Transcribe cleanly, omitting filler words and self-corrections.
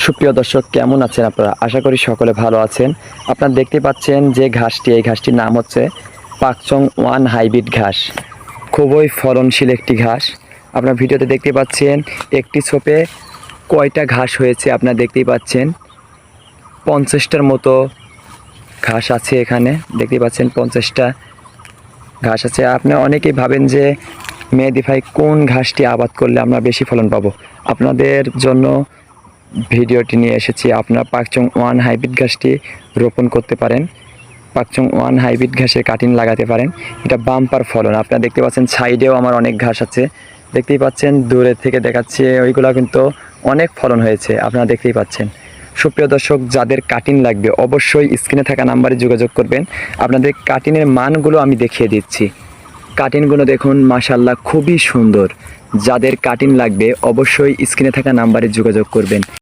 সুপ্রিয় দর্শক, কেমন আছেন আপনারা? আশা করি সকলে ভালো আছেন। আপনারা দেখতে পাচ্ছেন যে ঘাসটি, এই ঘাসটির নাম হচ্ছে পাকচং ওয়ান হাইব্রিড ঘাস। খুবই ফলনশীল একটি ঘাস। আপনার ভিডিওতে দেখতে পাচ্ছেন একটি ছোপে কয়টা ঘাস হয়েছে আপনারা দেখতেই পাচ্ছেন। 50টার মতো ঘাস আছে এখানে, দেখতে পাচ্ছেন 50টা ঘাস আছে। আপনারা অনেকেই ভাবেন যে মেহেদী ভাই কোন ঘাসটি আবাদ করলে আমরা বেশি ফলন পাবো। আপনাদের জন্য ভিডিওটি নিয়ে এসেছি। আপনারা পাকচং ওয়ান হাইব্রিড ঘাসটি রোপণ করতে পারেন। পাকচং ওয়ান হাইব্রিড ঘাসের কাটিং লাগাতে পারেন। এটা বাম্পার ফলন। আপনারা দেখতে পাচ্ছেন সাইডেও আমার অনেক ঘাস আছে, দেখতেই পাচ্ছেন। দূরের থেকে দেখাচ্ছে ওইগুলো কিন্তু অনেক ফলন হয়েছে, আপনারা দেখতেই পাচ্ছেন। সুপ্রিয় দর্শক, যাদের কাটিং লাগবে অবশ্যই স্ক্রিনে থাকা নাম্বারে যোগাযোগ করবেন। আপনাদের কাটিংয়ের মানগুলো আমি দেখিয়ে দিচ্ছি। কাটিংগুলো দেখুন, মাশাআল্লাহ খুবই সুন্দর। যাদের কাটিং লাগবে অবশ্যই স্ক্রিনে থাকা নাম্বারে যোগাযোগ করবেন।